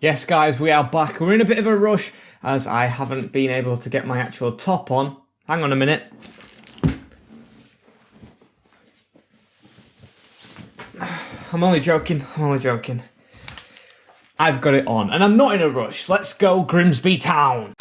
Yes guys, we are back. We're in a bit of a rush as I haven't been able to get my actual top on. Hang on a minute. I'm only joking. I've got it on and I'm not in a rush. Let's go Grimsby town.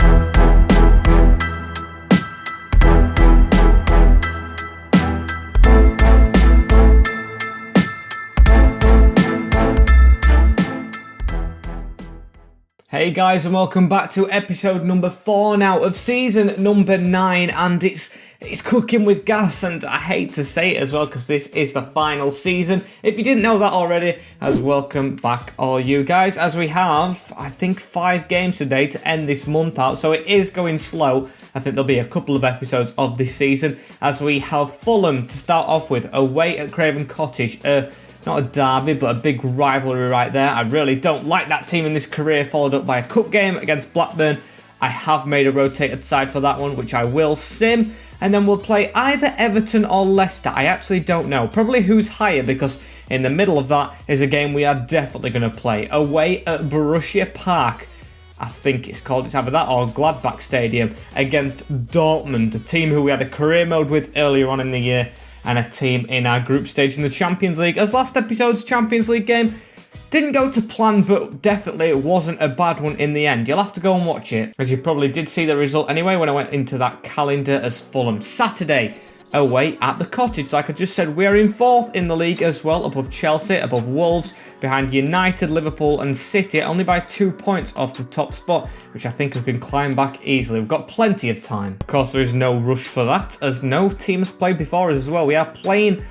Hey guys, and welcome back to episode number 4 now of season number 9, and it's cooking with gas, and I hate to say it as well because this is the final season. If you didn't know that already, as welcome back all you guys, as we have, I think 5 games today to end this month out, so it is going slow. I think there'll be a couple of episodes of this season as we have Fulham to start off with, away at Craven Cottage. Not a derby, but a big rivalry right there. I really don't like that team in this career, followed up by a cup game against Blackburn. I have made a rotated side for that one, which I will sim. And then we'll play either Everton or Leicester. I actually don't know. Probably who's higher, because in the middle of that is a game we are definitely going to play. Away at Borussia Park, I think it's called. It's either that or Gladbach Stadium, against Dortmund, a team who we had a career mode with earlier on in the year, and a team in our group stage in the Champions League. As last episode's Champions League game didn't go to plan, but definitely it wasn't a bad one in the end. You'll have to go and watch it, as you probably did see the result anyway when I went into that calendar as Fulham. Saturday, away at the Cottage. Like I just said, we are in 4th in the league as well, above Chelsea, above Wolves, behind United, Liverpool and City, only by 2 points off the top spot, which I think we can climb back easily. We've got plenty of time. Of course, there is no rush for that, as no team has played before us as well. We are playing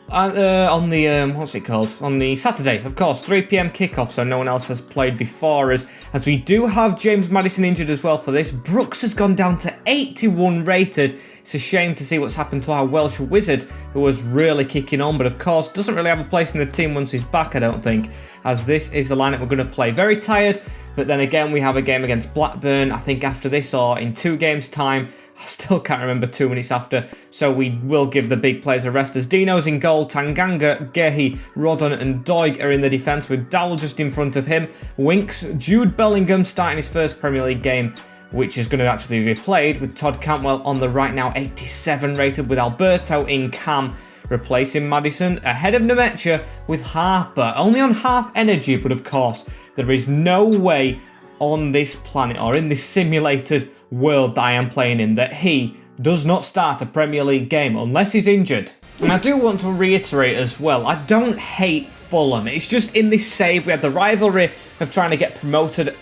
on the, what's it called? On the Saturday, of course, 3 PM kickoff, so no one else has played before us, as we do have James Maddison injured as well for this. Brooks has gone down to 81 rated. It's a shame to see what's happened to our Welsh wizard, who was really kicking on, but of course doesn't really have a place in the team once he's back, I don't think, as this is the lineup we're going to play. Very tired, but then again we have a game against Blackburn, I think after this or in 2 games time. I still can't remember 2 minutes after, so we will give the big players a rest, as Dino's in goal, Tanganga, Gehi, Rodon and Doig are in the defence, with Dowell just in front of him. Winks, Jude Bellingham starting his first Premier League game, which is going to actually be played, with Todd Cantwell on the right now, 87 rated, with Alberto in cam, replacing Maddison, ahead of Nemecha with Harper, only on half energy, but of course, there is no way on this planet or in this simulated world that I am playing in that he does not start a Premier League game unless he's injured. And I do want to reiterate as well, I don't hate Fulham. It's just in this save, we had the rivalry of trying to get promoted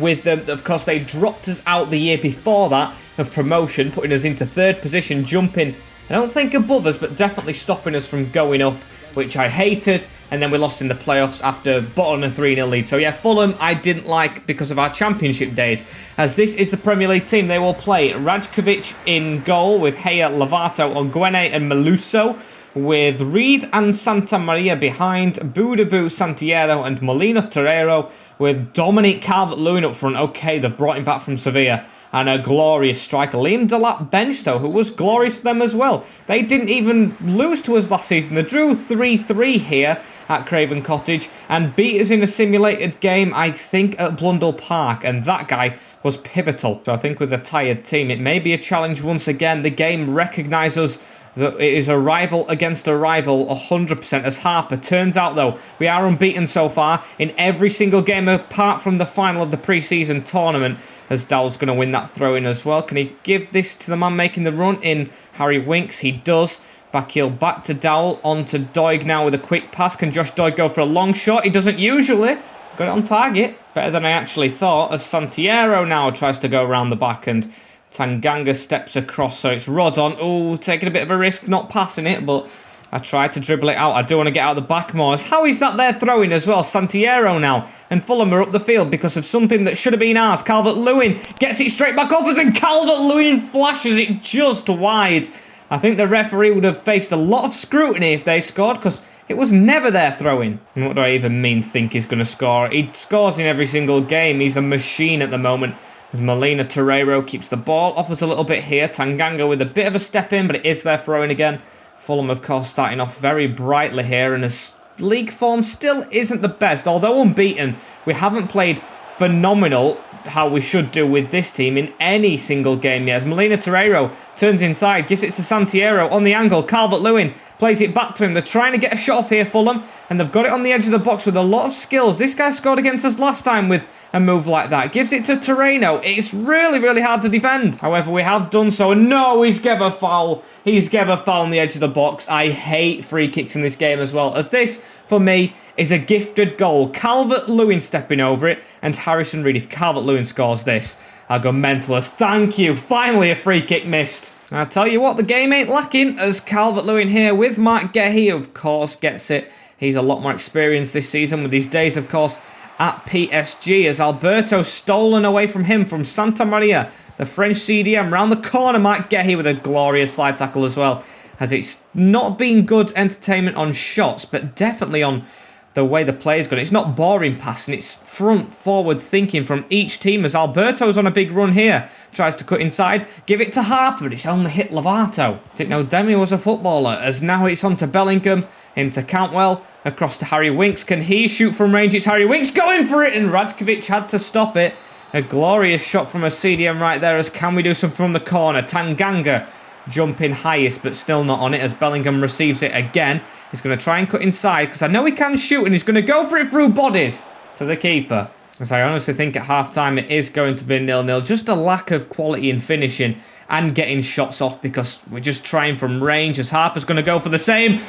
with them. Of course, they dropped us out the year before that of promotion, putting us into 3rd position, jumping, I don't think above us, but definitely stopping us from going up, which I hated, and then we lost in the playoffs after bottom a 3-0 lead. So yeah, Fulham I didn't like because of our championship days, as this is the Premier League team. They will play Rajkovic in goal, with Hea, Lovato, Onguene and Meluso, with Reed and Santa Maria behind, Boudabou, Santiero and Molina Torreiro, with Dominic Calvert-Lewin up front. Okay, they've brought him back from Sevilla. And a glorious striker, Liam Delap bench though, who was glorious for them as well. They didn't even lose to us last season. They drew 3-3 here at Craven Cottage and beat us in a simulated game, I think, at Blundell Park. And that guy was pivotal. So I think with a tired team, it may be a challenge once again. The game recognises that it is a rival against a rival 100%, as Harper. Turns out though, we are unbeaten so far in every single game apart from the final of the pre-season tournament, as Dowell's going to win that throw-in as well. Can he give this to the man making the run in Harry Winks? He does. Back heel back to Dowell, on to Doig now with a quick pass. Can Josh Doig go for a long shot? He doesn't usually. Got it on target. Better than I actually thought, as Santiero now tries to go around the back and Tanganga steps across, so it's Rodon. Oh, taking a bit of a risk not passing it, but I tried to dribble it out. I do want to get out of the back more. How is that there throwing as well? Santiero now. And Fulham are up the field because of something that should have been ours. Calvert-Lewin gets it straight back off us, and Calvert-Lewin flashes it just wide. I think the referee would have faced a lot of scrutiny if they scored, because it was never their throwing. And what do I even mean think he's going to score? He scores in every single game. He's a machine at the moment. As Molina Torreiro keeps the ball, offers a little bit here. Tanganga with a bit of a step in, but it is their throwing again. Fulham, of course, starting off very brightly here, and as league form still isn't the best. Although unbeaten, we haven't played phenomenal how we should do with this team in any single game yet. As Molina Torreiro turns inside, gives it to Santiero on the angle. Calvert-Lewin plays it back to him. They're trying to get a shot off here, Fulham, and they've got it on the edge of the box with a lot of skills. This guy scored against us last time with a move like that. Gives it to Torreiro. It's really, really hard to defend. However, we have done so. And no, he's gave a foul. He's gave a foul on the edge of the box. I hate free kicks in this game as well, as this, for me, is a gifted goal. Calvert-Lewin stepping over it, and Harrison Reed. If Calvert-Lewin scores this, I'll go mental as thank you. Finally, a free kick missed. And I tell you what, the game ain't lacking, as Calvert-Lewin here with Mark Gehi, of course, gets it. He's a lot more experienced this season with his days, of course, at PSG, as Alberto stolen away from him from Santa Maria. The French CDM round the corner, Mark Gehi with a glorious slide tackle as well. As it's not been good entertainment on shots, but definitely on the way the play's gone. It's not boring passing, it's front forward thinking from each team, as Alberto's on a big run here. Tries to cut inside, give it to Harper, but it's only hit Lovato. Didn't know Demi was a footballer, as now it's on to Bellingham, into Cantwell, across to Harry Winks. Can he shoot from range? It's Harry Winks going for it, and Radkovic had to stop it. A glorious shot from a CDM right there, as can we do something from the corner? Tanganga jumping highest, but still not on it, as Bellingham receives it again. He's going to try and cut inside, because I know he can shoot, and he's going to go for it through bodies to the keeper. As I honestly think at half-time it is going to be 0-0. Just a lack of quality in finishing and getting shots off, because we're just trying from range, as Harper's going to go for the same.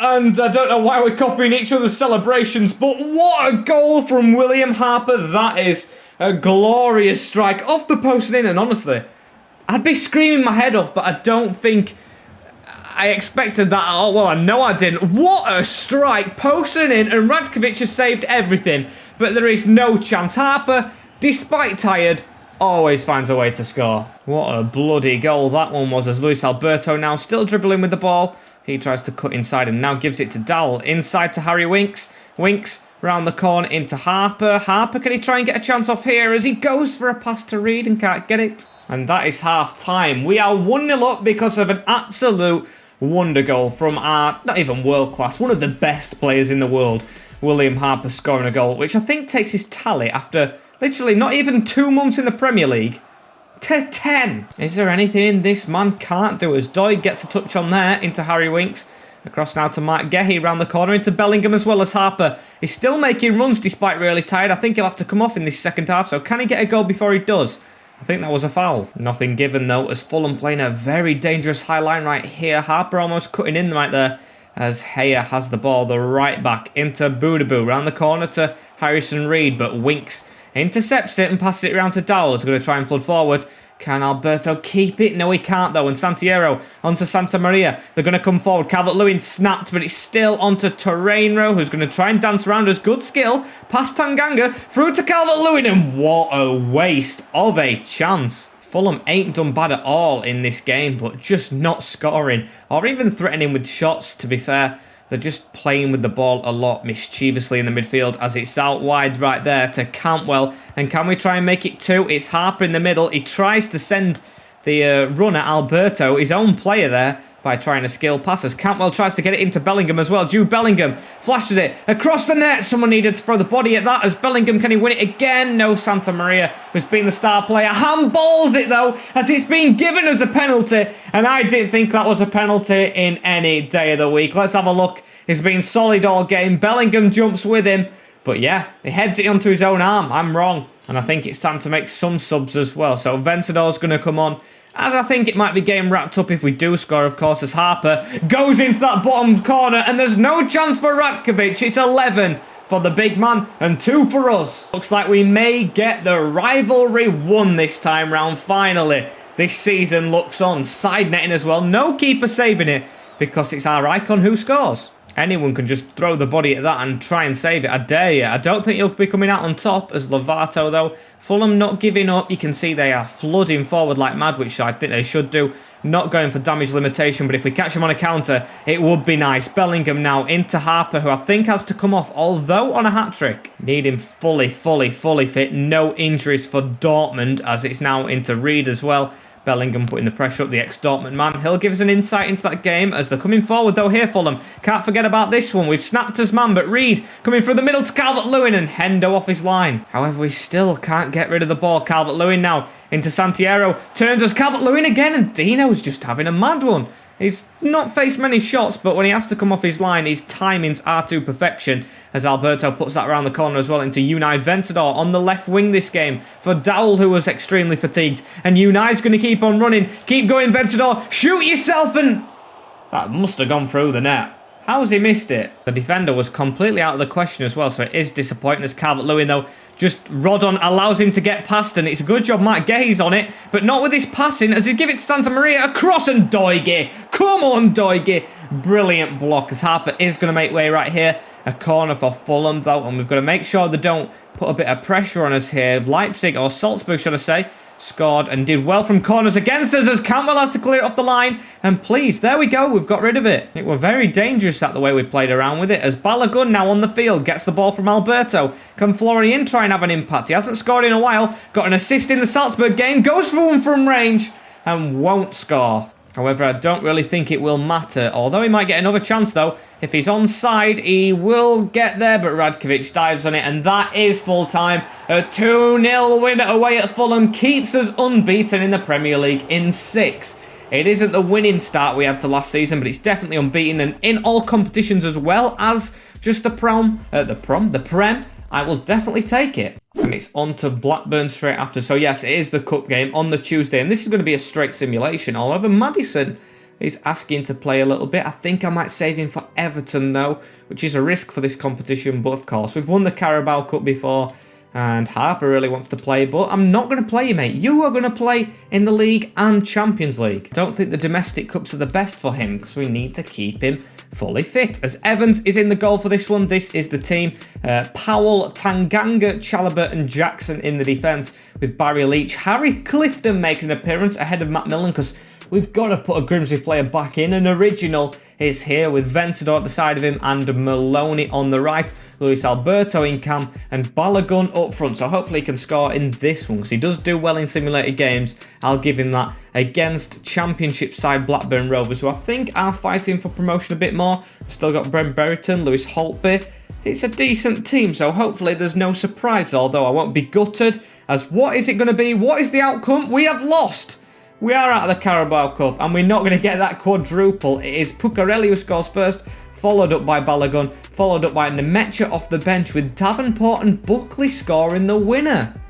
And I don't know why we're copying each other's celebrations, but what a goal from William Harper. That is a glorious strike off the post and in, and honestly, I'd be screaming my head off, but I don't think I expected that at all. Well, I know I didn't. What a strike, post and in, and Radkovic has saved everything, but there is no chance. Harper, despite tired, always finds a way to score. What a bloody goal that one was, as Luis Alberto now still dribbling with the ball. He tries to cut inside and now gives it to Dowell. Inside to Harry Winks. Winks round the corner into Harper. Harper, can he try and get a chance off here as he goes for a pass to Reed and can't get it? And that is half time. We are 1-0 up because of an absolute wonder goal from our, not even world class, one of the best players in the world, William Harper, scoring a goal, which I think takes his tally after literally not even 2 months in the Premier League to 10. Is there anything in this man can't do, as Doig gets a touch on there into Harry Winks. Across now to Mark Gehi round the corner into Bellingham, as well as Harper. He's still making runs despite really tired. I think he'll have to come off in this second half, so can he get a goal before he does? I think that was a foul. Nothing given though, as Fulham playing a very dangerous high line right here. Harper almost cutting in right there, as Heyer has the ball, the right back into Boudabou round the corner to Harrison Reed, but Winks intercepts it and passes it around to Dowell. He's going to try and flood forward. Can Alberto keep it? No, he can't though. And Santiero onto Santa Maria. They're going to come forward. Calvert-Lewin snapped, but it's still onto Torreiro, who's going to try and dance around us. Good skill. Past Tanganga. Through to Calvert-Lewin. And what a waste of a chance. Fulham ain't done bad at all in this game, but just not scoring or even threatening with shots, to be fair. They're just playing with the ball a lot mischievously in the midfield, as it's out wide right there to Cantwell. And can we try and make it 2? It's Harper in the middle. He tries to send the runner, Alberto, his own player there, by trying to skill passes. Cantwell tries to get it into Bellingham as well. Jude Bellingham flashes it across the net. Someone needed to throw the body at that, as Bellingham, can he win it again? No, Santa Maria, who's been the star player, handballs it though, as it's been given as a penalty, and I didn't think that was a penalty in any day of the week. Let's have a look. He's been solid all game. Bellingham jumps with him, but yeah, he heads it onto his own arm. I'm wrong, and I think it's time to make some subs as well. So Ventador's going to come on, as I think it might be game wrapped up if we do score, of course, as Harper goes into that bottom corner, and there's no chance for Radkovic. It's 11 for the big man and 2 for us. Looks like we may get the rivalry won this time round, finally. This season looks on. Side netting as well. No keeper saving it, because it's our icon who scores. Anyone can just throw the body at that and try and save it. I dare you. I don't think he'll be coming out on top as Lovato though. Fulham not giving up. You can see they are flooding forward like mad, which I think they should do. Not going for damage limitation, but if we catch him on a counter, it would be nice. Bellingham now into Harper, who I think has to come off, although on a hat-trick. Need him fully fit. No injuries for Dortmund, as it's now into Reed as well. Bellingham putting the pressure up, the ex-Dortmund man. He'll give us an insight into that game as they're coming forward though here, Fulham. Can't forget about this one. We've snapped his man, but Reed coming through the middle to Calvert-Lewin and Hendo off his line. However, we still can't get rid of the ball. Calvert-Lewin now into Santiago. Turns us Calvert-Lewin again, and Dino's just having a mad one. He's not faced many shots, but when he has to come off his line, his timings are to perfection as Alberto puts that around the corner as well into Unai Vencedor on the left wing this game for Dowell, who was extremely fatigued. And Unai's going to keep on running. Keep going, Vencedor. Shoot yourself, and that must have gone through the net. How has he missed it? The defender was completely out of the question as well, so it is disappointing as Calvert-Lewin, though, just Rodon allows him to get past, and it's a good job Matt Gay's on it, but not with his passing, as he give it to Santa Maria across, and Doige. Come on, Doige. Brilliant block, as Harper is going to make way right here. A corner for Fulham, though, and we've got to make sure they don't put a bit of pressure on us here. Leipzig, or Salzburg, should I say, scored and did well from corners against us as Campbell has to clear it off the line. And please, there we go, we've got rid of it. It were very dangerous that the way we played around with it as Balogun now on the field gets the ball from Alberto. Can Florian try and have an impact? He hasn't scored in a while. Got an assist in the Salzburg game. Goes for one from range and won't score. However, I don't really think it will matter, although he might get another chance though. If he's onside, he will get there, but Radkovic dives on it, and that is full time. A 2-0 win away at Fulham keeps us unbeaten in the Premier League in 6. It isn't the winning start we had to last season, but it's definitely unbeaten, and in all competitions as well as just the Prem, I will definitely take it. And it's on to Blackburn straight after. So yes, it is the cup game on the Tuesday, and this is going to be a straight simulation. However, Maddison is asking to play a little bit. I think I might save him for Everton though, which is a risk for this competition. But of course, we've won the Carabao Cup before, and Harper really wants to play, but I'm not going to play you, mate. You are going to play in the League and Champions League. Don't think the domestic cups are the best for him because we need to keep him fully fit. As Evans is in the goal for this one, this is the team. Powell, Tanganga, Chalobah and Jackson in the defence with Barry Leach. Harry Clifton making an appearance ahead of Matt Millen because we've got to put a Grimsby player back in. An original is here with Vencedor at the side of him and Maloney on the right. Luis Alberto in cam and Balogun up front. So hopefully he can score in this one because he does do well in simulated games. I'll give him that against Championship side Blackburn Rovers, who I think are fighting for promotion a bit more. We've still got Brent Berriton, Lewis Holtby. It's a decent team, so hopefully there's no surprise, although I won't be gutted. As what is it going to be? What is the outcome? We have lost. We are out of the Carabao Cup, and we're not going to get that quadruple. It is Puccarelli who scores first, followed up by Balogun, followed up by Nemecha off the bench, with Davenport and Buckley scoring the winner.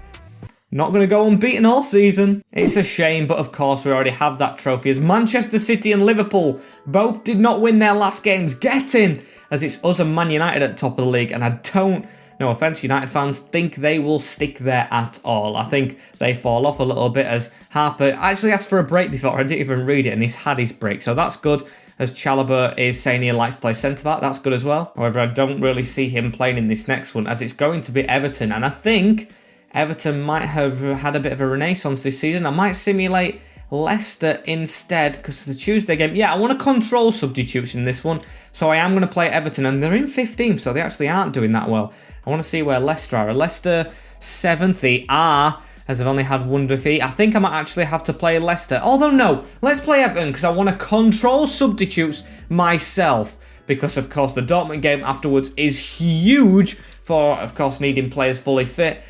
Not going to go unbeaten all season. It's a shame, but of course we already have that trophy, as Manchester City and Liverpool both did not win their last games. Get in, as it's us and Man United at the top of the league, and I don't, no offence United fans, think they will stick there at all. I think they fall off a little bit as Harper actually asked for a break before. I didn't even read it, and he's had his break, so that's good. As Chalobah is saying he likes to play centre-back, that's good as well. However, I don't really see him playing in this next one, as it's going to be Everton, and I think Everton might have had a bit of a renaissance this season. I might simulate Leicester instead because of the Tuesday game. Yeah, I want to control substitutes in this one, so I am going to play Everton, and they're in 15th, so they actually aren't doing that well. I want to see where Leicester are. Leicester 7th, they are, as they've only had one defeat. I think I might actually have to play Leicester. Although no, let's play Everton because I want to control substitutes myself, because of course the Dortmund game afterwards is huge for, of course, needing players fully fit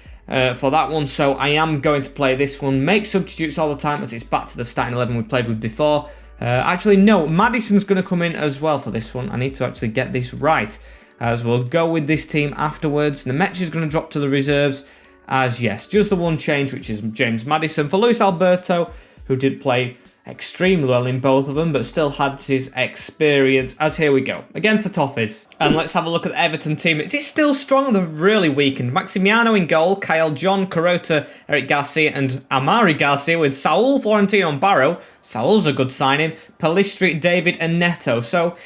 for that one. So I am going to play this one, make substitutes all the time, as it's back to the starting 11 we played with before. Actually, no, Maddison's going to come in as well for this one. I need to actually get this right, as we'll go with this team afterwards. Nemecha going to drop to the reserves, as yes, just the one change, which is James Maddison for Luis Alberto, who did play extremely well in both of them, but still had his experience. As here we go, against the Toffees. And let's have a look at the Everton team. Is it still strong? They're really weakened. Maximiano in goal, Kyle John, Carota, Eric Garcia, and Amari Garcia with Saul, Florentino and Barrow. Saul's a good signing. Palistri, David and Neto. So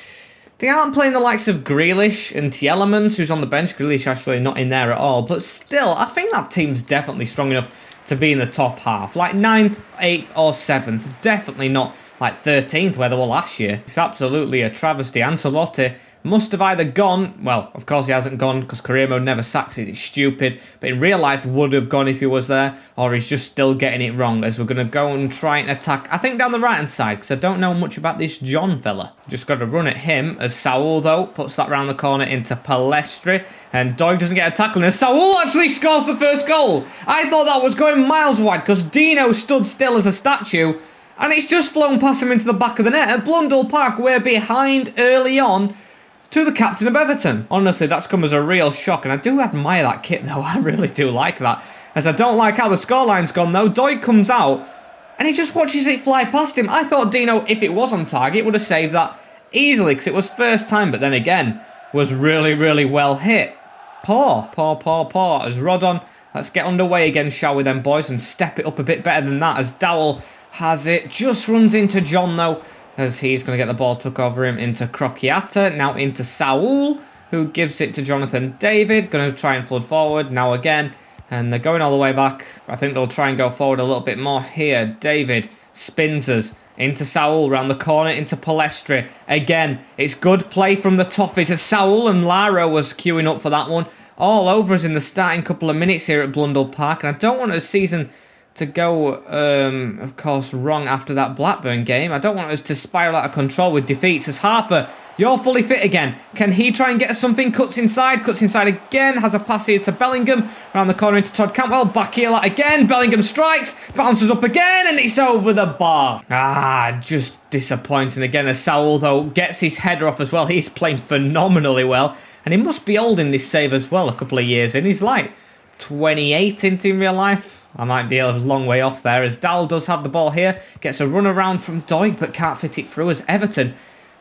they aren't playing the likes of Grealish and Tielemans, who's on the bench. Grealish actually not in there at all, but still, I think that team's definitely strong enough to be in the top half, like 9th, 8th or 7th, definitely not like 13th where they were last year. It's absolutely a travesty. Ancelotti must have either gone, well, of course he hasn't gone because career mode never sacks it, it's stupid, but in real life would have gone if he was there, or he's just still getting it wrong, as we're going to go and try and attack, I think down the right hand side, because I don't know much about this John fella. Just got to run at him, as Saul though puts that round the corner into Palestri, and Doig doesn't get a tackle, and Saul actually scores the first goal. I thought that was going miles wide, because Dino stood still as a statue, and it's just flown past him into the back of the net at Blundell Park. We're behind early on to the captain of Everton. Honestly, that's come as a real shock, and I do admire that kit though. I really do like that. As I don't like how the scoreline's gone though. Doig comes out, and he just watches it fly past him. I thought Dino, if it was on target, would have saved that easily, because it was first time, but then again, was really, really well hit. Poor. As Rodon, let's get underway again, shall we then, boys, and step it up a bit better than that, as Dowell has it. Just runs into John though, as he's going to get the ball took over him into Crocchiata, now into Saul, who gives it to Jonathan David, going to try and flood forward, now again, and they're going all the way back. I think they'll try and go forward a little bit more here. David spins us into Saul, round the corner, into Palestri. Again, it's good play from the Toffees, as Saul and Lara was queuing up for that one, all over us in the starting couple of minutes here at Blundell Park, and I don't want a season to go, of course, wrong after that Blackburn game. I don't want us to spiral out of control with defeats, as Harper, you're fully fit again. Can he try and get us something? Cuts inside again, has a pass here to Bellingham, around the corner into Todd Cantwell, back heel again, Bellingham strikes, bounces up again, and it's over the bar. Just disappointing again, as Saul, though, gets his header off as well. He's playing phenomenally well, and he must be old in this save as well, a couple of years in. He's like 28 in real life. I might be a long way off there, as Dal does have the ball here. Gets a run around from Doig, but can't fit it through, as Everton,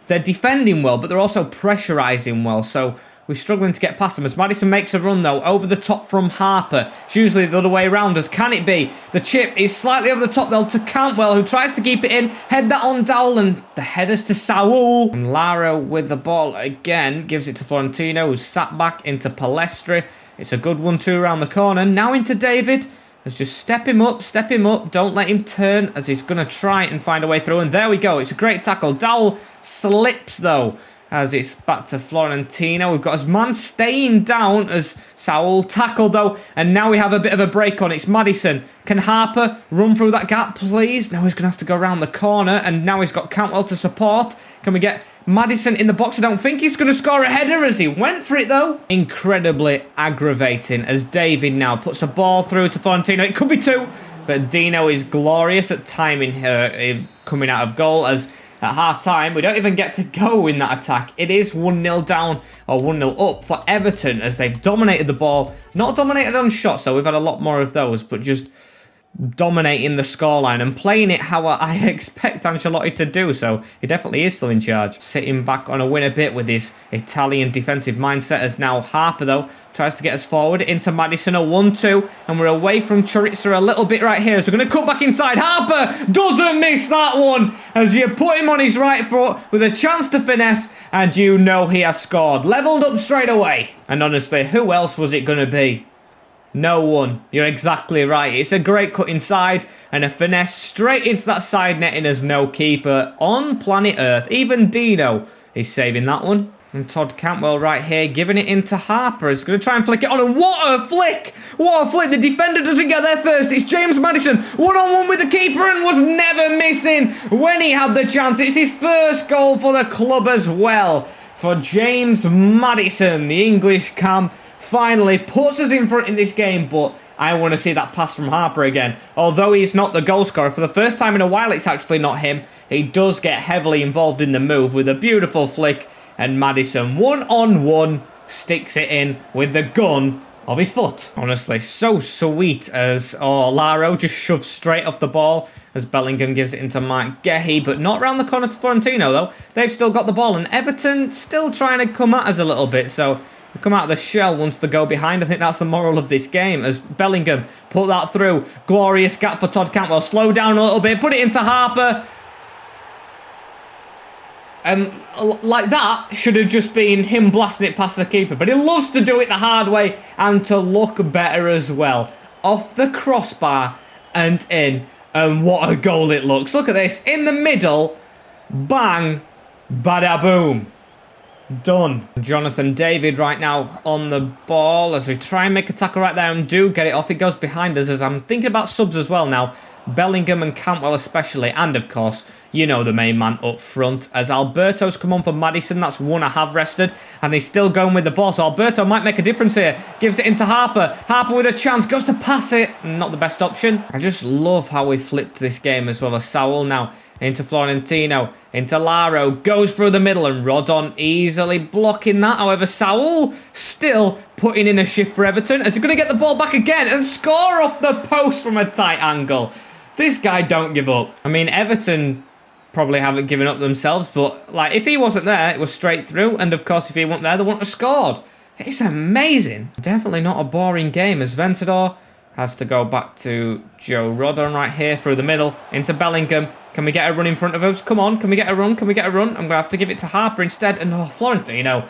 they're defending well, but they're also pressurising well, so we're struggling to get past them, as Maddison makes a run though, over the top from Harper. It's usually the other way around, as can it be? The chip is slightly over the top though to Cantwell, who tries to keep it in, head that on Dowell, and the headers to Saul. And Lara with the ball again, gives it to Florentino, who's sat back into Palestri. It's a good 1-2 around the corner, now into David. Let's just step him up, don't let him turn, as he's going to try and find a way through, and there we go, it's a great tackle. Dowell slips though, as it's back to Florentino. We've got his man staying down, as Saul tackled though, and now we have a bit of a break on. It's Maddison. Can Harper run through that gap, please? Now he's going to have to go around the corner, and now he's got Cantwell to support. Can we get Maddison in the box? I don't think he's going to score a header, as he went for it though. Incredibly aggravating, as David now puts a ball through to Florentino. It could be two, but Dino is glorious at timing her coming out of goal, as at half-time, we don't even get to go in that attack. It is 1-0 down, or 1-0 up for Everton, as they've dominated the ball. Not dominated on shots, so we've had a lot more of those, but just dominating the scoreline and playing it how I expect Ancelotti to do, so he definitely is still in charge. Sitting back on a win a bit with his Italian defensive mindset, as now Harper though tries to get us forward into Maddison, a 1-2, and we're away from Choriza a little bit right here, so we're going to cut back inside. Harper doesn't miss that one, as you put him on his right foot with a chance to finesse, and you know he has scored. Levelled up straight away, and honestly, who else was it going to be? No one. You're exactly right. It's a great cut inside and a finesse straight into that side netting, as no keeper on planet Earth, even Dino, is saving that one. And Todd Cantwell right here, giving it into Harper. He's going to try and flick it on, and what a flick! What a flick! The defender doesn't get there first. It's James Maddison, one-on-one with the keeper, and was never missing when he had the chance. It's his first goal for the club as well. For James Maddison, the English camp finally puts us in front in this game, but I want to see that pass from Harper again. Although he's not the goal scorer, for the first time in a while, it's actually not him. He does get heavily involved in the move with a beautiful flick, and Maddison, one-on-one, sticks it in with the gun of his foot. Honestly, so sweet, as Laro just shoves straight off the ball, as Bellingham gives it into Mike Gehi, but not round the corner to Florentino though. They've still got the ball, and Everton still trying to come at us a little bit, so they come out of the shell once they go behind. I think that's the moral of this game, as Bellingham put that through. Glorious gap for Todd Cantwell. Slow down a little bit, put it into Harper. And like that should have just been him blasting it past the keeper, but he loves to do it the hard way and to look better as well. Off the crossbar and in, and what a goal it looks. Look at this, in the middle, bang, bada boom. Done. Jonathan David right now on the ball as we try and make a tackle right there and do get it off. It goes behind us as I'm thinking about subs as well now. Bellingham and Cantwell especially, and of course, you know, the main man up front as Alberto's come on for Maddison. That's one I have rested, and he's still going with the ball, so Alberto might make a difference here. Gives it into Harper. Harper with a chance, goes to pass it. Not the best option. I just love how we flipped this game as well as Saul now. Into Florentino, into Laro, goes through the middle and Rodon easily blocking that. However, Saul still putting in a shift for Everton. Is he going to get the ball back again and score off the post from a tight angle? This guy don't give up. I mean, Everton probably haven't given up themselves, but like if he wasn't there, it was straight through. And of course, if he wasn't there, they wouldn't have scored. It's amazing. Definitely not a boring game as Ventador has to go back to Joe Rodon right here through the middle into Bellingham. Can we get a run in front of us? Come on, can we get a run? Can we get a run? I'm going to have to give it to Harper instead. And oh, Florentino,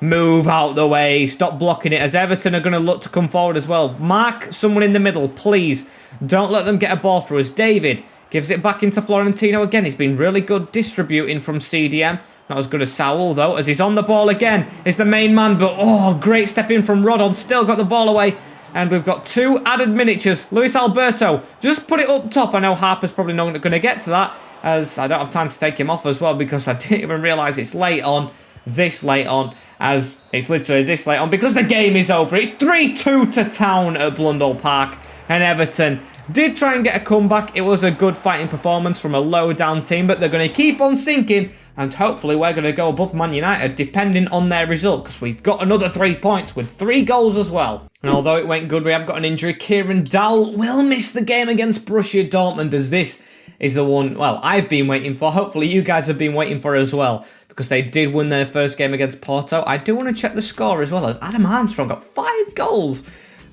move out the way. Stop blocking it as Everton are going to look to come forward as well. Mark someone in the middle, please. Don't let them get a ball through us. David gives it back into Florentino again. He's been really good distributing from CDM. Not as good as Saul, though, as he's on the ball again. Is the main man, but oh, great step in from Rodon. Still got the ball away. And we've got 2 added miniatures. Luis Alberto, just put it up top. I know Harper's probably not going to get to that, as I don't have time to take him off as well, because I didn't even realise it's late on, this late on, as it's literally this late on, because the game is over. It's 3-2 to Town at Blundell Park, and Everton did try and get a comeback. It was a good fighting performance from a low-down team, but they're going to keep on sinking, and hopefully we're going to go above Man United, depending on their result, because we've got another 3 points with 3 goals as well. And although it went good, we have got an injury. Kieran Dowell will miss the game against Borussia Dortmund, as this is the one, well, I've been waiting for. Hopefully you guys have been waiting for as well, because they did win their first game against Porto. I do want to check the score as well, as Adam Armstrong got 5 goals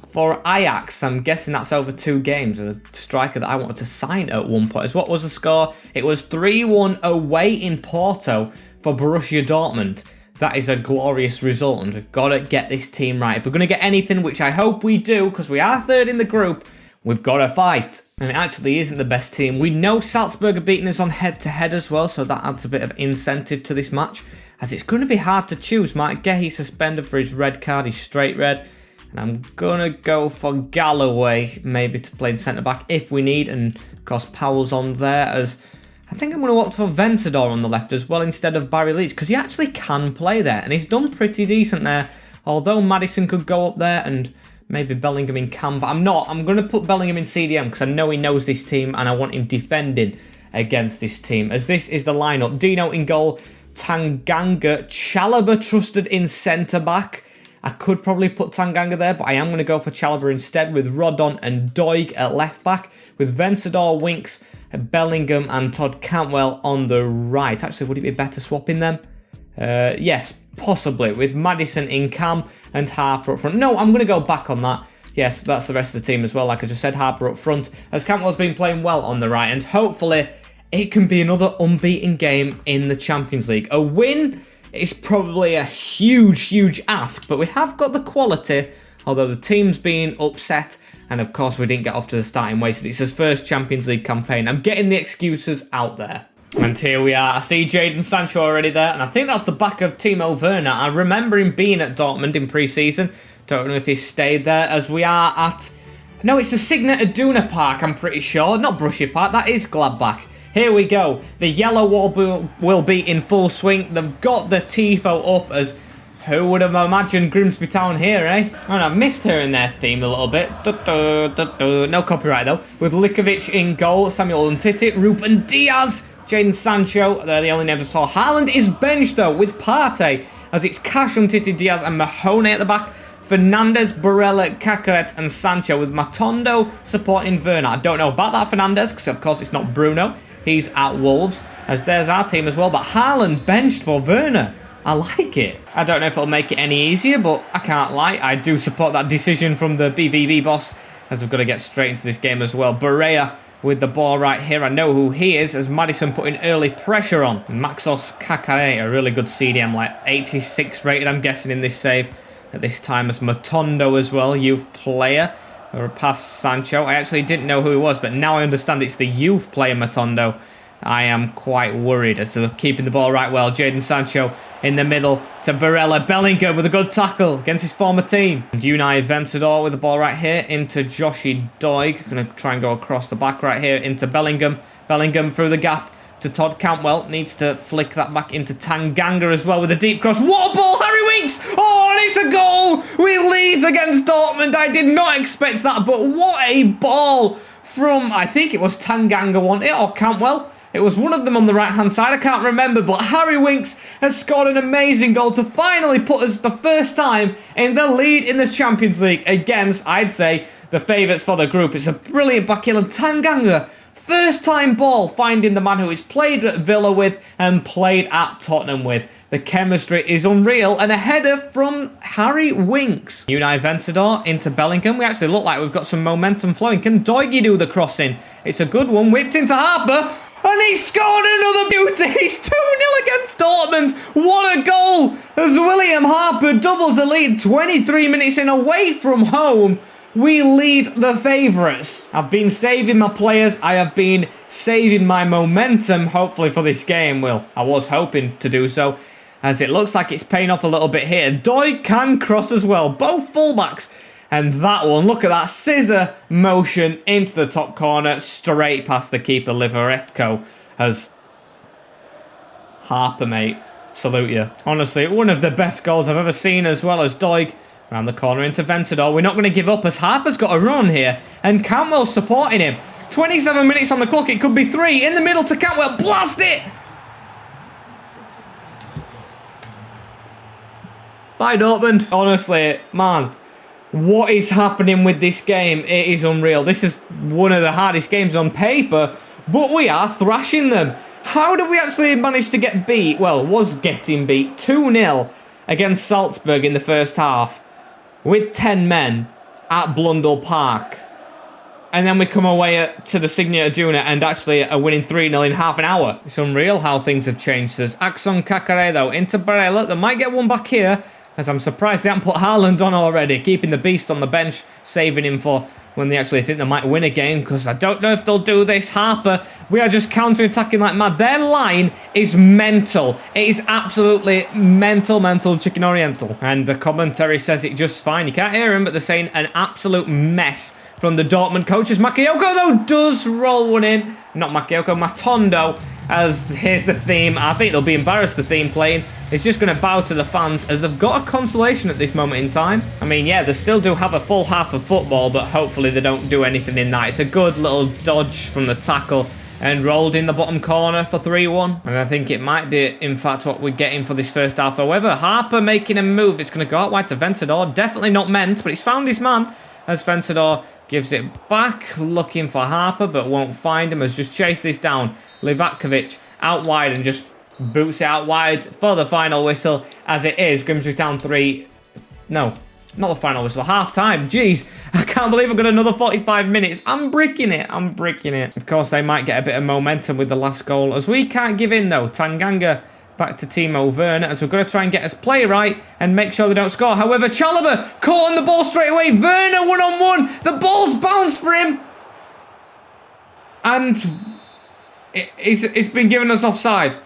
for Ajax. I'm guessing that's over 2 games. A striker that I wanted to sign at one point. As what was the score? It was 3-1 away in Porto for Borussia Dortmund. That is a glorious result, and we've got to get this team right. If we're going to get anything, which I hope we do, because we are 3rd in the group, we've got to fight. And it actually isn't the best team. We know Salzburg are beating us on head-to-head as well, so that adds a bit of incentive to this match, as it's going to be hard to choose. Mark Gehi suspended for his red card, his straight red. And I'm going to go for Galloway, maybe to play in centre-back if we need. And, of course, Powell's on there, as I think I'm going to opt for Ventador on the left as well instead of Barry Leach, because he actually can play there, and he's done pretty decent there. Although Maddison could go up there and maybe Bellingham in cam, but I'm not. I'm going to put Bellingham in CDM because I know he knows this team and I want him defending against this team, as this is the lineup. Dino in goal, Tanganga, Chalobah trusted in centre-back. I could probably put Tanganga there, but I am going to go for Chalobah instead, with Rodon and Doig at left-back, with Ventador, Winks, Bellingham and Todd Cantwell on the right. Actually, would it be better swapping them? Yes, possibly, with Maddison in cam and Harper up front. No, I'm going to go back on that. Yes, that's the rest of the team as well. Like I just said, Harper up front, as Cantwell's been playing well on the right, and hopefully it can be another unbeaten game in the Champions League. A win is probably a huge ask, but we have got the quality, although the team's been upset, and of course we didn't get off to the starting waste. It's his first Champions League campaign. I'm getting the excuses out there. And here we are. I see Jadon Sancho already there, and I think that's the back of Timo Werner. I remember him being at Dortmund in pre-season. Don't know if he's stayed there, as we are at... No, it's the Signet Iduna Park, I'm pretty sure. Not Borussia Park, that is Gladbach. Here we go. The yellow wall will be in full swing. They've got the tifo up, as who would have imagined Grimsby Town here, eh? And I've missed hearing their theme a little bit. No copyright though. With Likovic in goal, Samuel Umtiti, Ruben Diaz, Jadon Sancho. They're the only names I saw. Haaland is benched though with Partey, as it's Cash, Umtiti, Diaz and Mahoney at the back. Fernandes, Barella, Cacaret and Sancho, with Matondo supporting Werner. I don't know about that Fernandes, because of course it's not Bruno. He's at Wolves, as there's our team as well. But Haaland benched for Werner. I like it. I don't know if it'll make it any easier, but I can't lie. I do support that decision from the BVB boss, as we've got to get straight into this game as well. Barella with the ball right here. I know who he is, as Maddison putting early pressure on. Maxos Kakare, a really good CDM, like 86 rated, I'm guessing, in this save at this time, as Matondo as well, youth player. Or past Sancho. I actually didn't know who he was, but now I understand it's the youth player Matondo. I am quite worried as to keeping the ball right well. Jadon Sancho in the middle to Barella. Bellingham with a good tackle against his former team. And Unai Ventador with the ball right here into Joshi Doig. Going to try and go across the back right here into Bellingham. Bellingham through the gap to Todd Cantwell. Needs to flick that back into Tanganga as well with a deep cross. What a ball! Harry Winks! Oh, and it's a goal! We lead against Dortmund. I did not expect that, but what a ball from, I think it was Tanganga won it, or Cantwell. It was one of them on the right-hand side, I can't remember, but Harry Winks has scored an amazing goal to finally put us the first time in the lead in the Champions League against, I'd say, the favourites for the group. It's a brilliant back heel, and Tanganga, first time ball, finding the man who he's played at Villa with and played at Tottenham with. The chemistry is unreal, and a header from Harry Winks. Unai Ventador into Bellingham. We actually look like we've got some momentum flowing. Can Doigi do the crossing? It's a good one, whipped into Harper. And he scored another beauty. He's 2-0 against Dortmund. What a goal as William Harper doubles the lead 23 minutes in away from home. We lead the favourites. I've been saving my players. I have been saving my momentum, hopefully, for this game. Well, I was hoping to do so, as it looks like it's paying off a little bit here. Doig can cross as well. Both fullbacks. And that one, look at that scissor motion into the top corner, straight past the keeper, Liveretko, as Harper, mate, salute you. Honestly, one of the best goals I've ever seen, as well as Doig. Around the corner into Ventador. We're not going to give up as Harper's got a run here, and Cantwell's supporting him. 27 minutes on the clock, it could be 3. In the middle to Cantwell, blast it! Bye, Dortmund. Honestly, man. What is happening with this game? It is unreal. This is one of the hardest games on paper, but we are thrashing them. How did we actually manage to get beat? Well, was getting beat 2-0 against Salzburg in the first half with 10 men at Blundell Park. And then we come away to the Signia Iduna and actually are winning 3-0 in half an hour. It's unreal how things have changed. There's Axon Cacaredo into Barella. They might get one back here, as I'm surprised they haven't put Haaland on already, keeping the beast on the bench, saving him for when they actually think they might win a game, because I don't know if they'll do this. Harper, we are just counter-attacking like mad. Their line is mental. It is absolutely mental chicken oriental. And the commentary says it just fine. You can't hear him, but they're saying an absolute mess from the Dortmund coaches. Makayoko, though, does roll one in. Not Makayoko, Matondo, as here's the theme. I think they'll be embarrassed, the theme playing. It's just going to bow to the fans, as they've got a consolation at this moment in time. I mean, yeah, they still do have a full half of football, but hopefully they don't do anything in that. It's a good little dodge from the tackle and rolled in the bottom corner for 3-1. And I think it might be, in fact, what we're getting for this first half. However, Harper making a move. It's going to go out wide to Ventador. Definitely not meant, but he's found his man, as Ventador gives it back, looking for Harper, but won't find him, as just chased this down. Livakovic out wide and just boots it out wide for the final whistle, as it is Grimsby Town 3. No, not the final whistle, half time. Jeez, I can't believe I've got another 45 minutes. I'm bricking it. Of course, they might get a bit of momentum with the last goal, as we can't give in though. Tanganga back to Timo Werner, as we're going to try and get us play right and make sure they don't score. However, Chalobah caught on the ball straight away. Werner one-on-one. The ball's bounced for him. And it's been given us offside.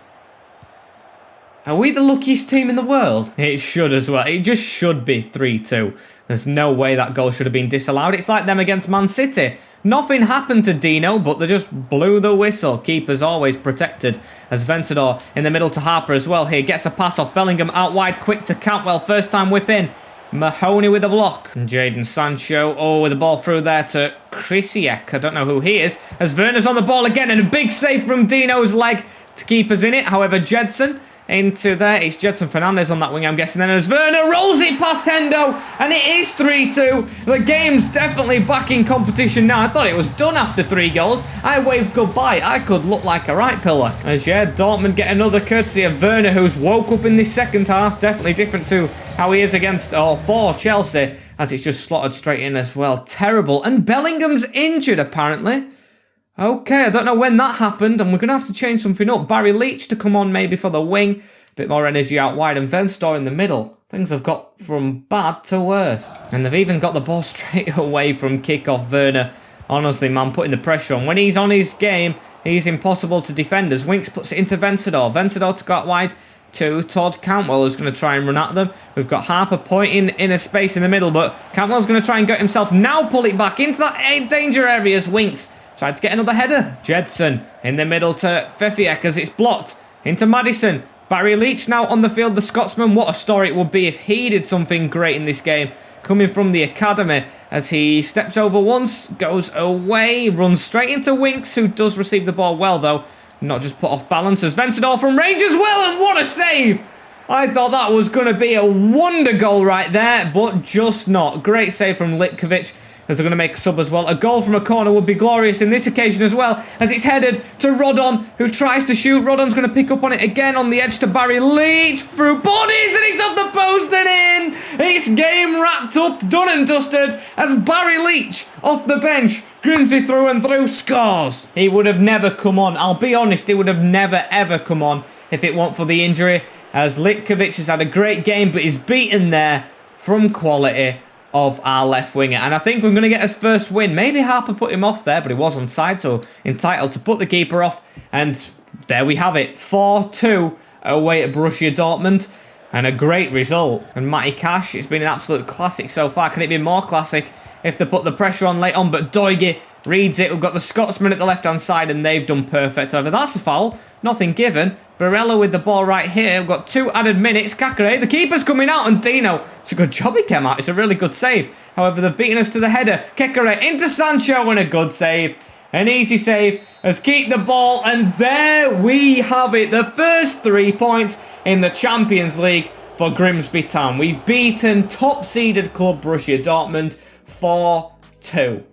Are we the luckiest team in the world? It should as well. It just should be 3-2. There's no way that goal should have been disallowed. It's like them against Man City. Nothing happened to Dino, but they just blew the whistle. Keeper's always protected, as Ventador in the middle to Harper as well here. Gets a pass off Bellingham out wide, quick to Cantwell. First time whip in. Mahoney with a block. And Jadon Sancho, with the ball through there to Krisiek. I don't know who he is. As Werner's on the ball again, and a big save from Dino's leg to keep us in it. However, Jedson into there. It's Jedson Fernandez on that wing, I'm guessing. Then as Werner rolls it past Hendo, and it is 3-2. The game's definitely back in competition now. I thought it was done after 3 goals. I waved goodbye. I could look like a right pillar. As yeah, Dortmund get another courtesy of Werner, who's woke up in this second half. Definitely different to how he is against for Chelsea, as it's just slotted straight in as well. Terrible. And Bellingham's injured, apparently. Okay, I don't know when that happened, and we're going to have to change something up. Barry Leach to come on maybe for the wing. A bit more energy out wide, and Ventador in the middle. Things have got from bad to worse. And they've even got the ball straight away from kick-off. Werner Honestly, man, putting the pressure on. When he's on his game, he's impossible to defend. As Winks puts it into Vencedor. Vencedor to go out wide to Todd Cantwell, who's going to try and run at them. We've got Harper pointing in a space in the middle, but Cantwell's going to try and get himself now pull it back into that danger area as Winks tried to get another header. Jedson in the middle to Fefiek as it's blocked into Maddison. Barry Leach now on the field, the Scotsman. What a story it would be if he did something great in this game. Coming from the academy as he steps over once, goes away, runs straight into Winks, who does receive the ball well though. Not just put off balance as Vencedor from range as well, and what a save! I thought that was going to be a wonder goal right there, but just not. Great save from Litkovic as they're going to make a sub as well. A goal from a corner would be glorious in this occasion as well, as it's headed to Rodon, who tries to shoot. Rodon's going to pick up on it again on the edge to Barry Leach, through bodies, and it's off the post and in! It's game wrapped up, done and dusted, as Barry Leach, off the bench, Grimsby through and through, scores! He would have never come on, I'll be honest, he would have never ever come on if it weren't for the injury, as Litkovic has had a great game, but is beaten there from quality of our left winger. And I think we're going to get his first win. Maybe Harper put him off there, but he was onside, so entitled to put the keeper off. And there we have it. 4-2 away at Borussia Dortmund. And a great result. And Matty Cash, it's been an absolute classic so far. Can it be more classic if they put the pressure on late on? But Doige reads it. We've got the Scotsman at the left-hand side, and they've done perfect. However, that's a foul. Nothing given. Barella with the ball right here. We've got 2 added minutes. Kakare, the keeper's coming out, and Dino. It's a good job he came out. It's a really good save. However, they've beaten us to the header. Kakare into Sancho, and a good save. An easy save as keep the ball, and there we have it. The first 3 points in the Champions League for Grimsby Town. We've beaten top-seeded club Borussia Dortmund 4-2.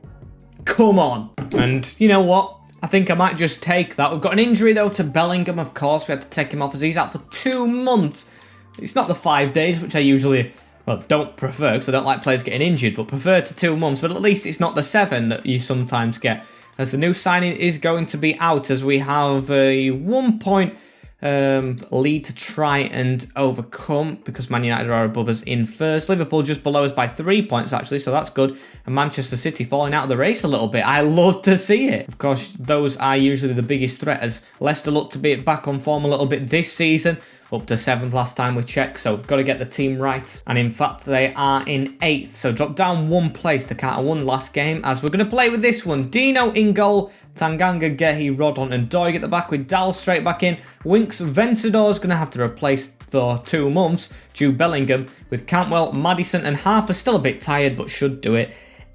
Come on. And you know what? I think I might just take that. We've got an injury, though, to Bellingham, of course. We had to take him off as he's out for 2 months. It's not the 5 days, which I usually, well, don't prefer, because I don't like players getting injured, but prefer to 2 months. But at least it's not the 7 that you sometimes get, as the new signing is going to be out, as we have a 1 point lead to try and overcome, because Man United are above us in first. Liverpool just below us by 3 points actually, so that's good. And Manchester City falling out of the race a little bit. I love to see it. Of course, those are usually the biggest threat, as Leicester look to be back on form a little bit this season. Up to 7th last time we checked, so we've got to get the team right. And in fact, they are in 8th, so drop down 1 place. They can't have won the last game, as we're going to play with this one. Dino in goal, Tanganga, Gehi, Rodon and Doig at the back, with Dal straight back in. Winks, Vencedor's going to have to replace for 2 months Jude Bellingham, with Cantwell, Maddison and Harper still a bit tired, but should do it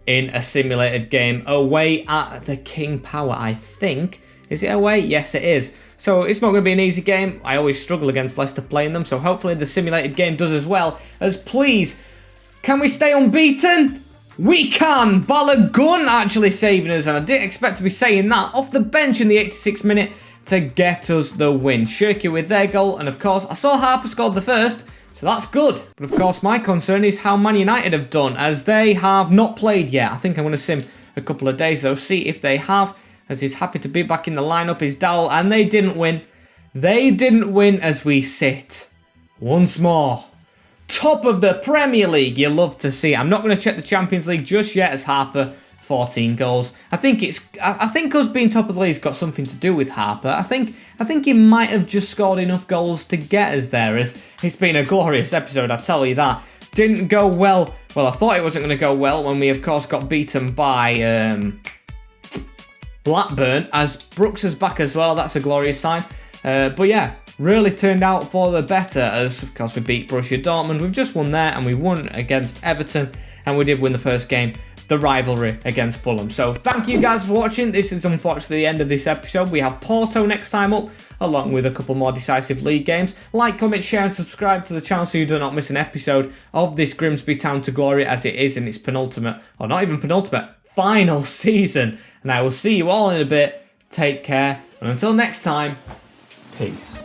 in a simulated game away at the King Power, I think. Is it away? Yes, it is. So it's not going to be an easy game. I always struggle against Leicester playing them, so hopefully the simulated game does as well. As please, can we stay unbeaten? We can! Balogun actually saving us, and I didn't expect to be saying that. Off the bench in the 86th minute to get us the win. Shirky with their goal, and of course, I saw Harper scored the first, so that's good. But of course, my concern is how Man United have done, as they have not played yet. I think I'm going to sim a couple of days though, see if they have, as he's happy to be back in the lineup is Dowell, and they didn't win. They didn't win as we sit once more top of the Premier League. You love to see it. I'm not going to check the Champions League just yet, as Harper 14 goals. I think us being top of the league's got something to do with Harper. I think he might have just scored enough goals to get us there. As it's been a glorious episode, I tell you that. Didn't go well. Well, I thought it wasn't going to go well when we of course got beaten by Blackburn, as Brooks is back as well. That's a glorious sign. But yeah, really turned out for the better, as of course we beat Borussia Dortmund. We've just won there, and we won against Everton, and we did win the first game, the rivalry against Fulham. So thank you guys for watching. This is unfortunately the end of this episode. We have Porto next time up, along with a couple more decisive league games. Like, comment, share and subscribe to the channel so you do not miss an episode of this Grimsby Town to glory, as it is in its penultimate, or not even penultimate, final season. And I will see you all in a bit. Take care, and until next time, peace.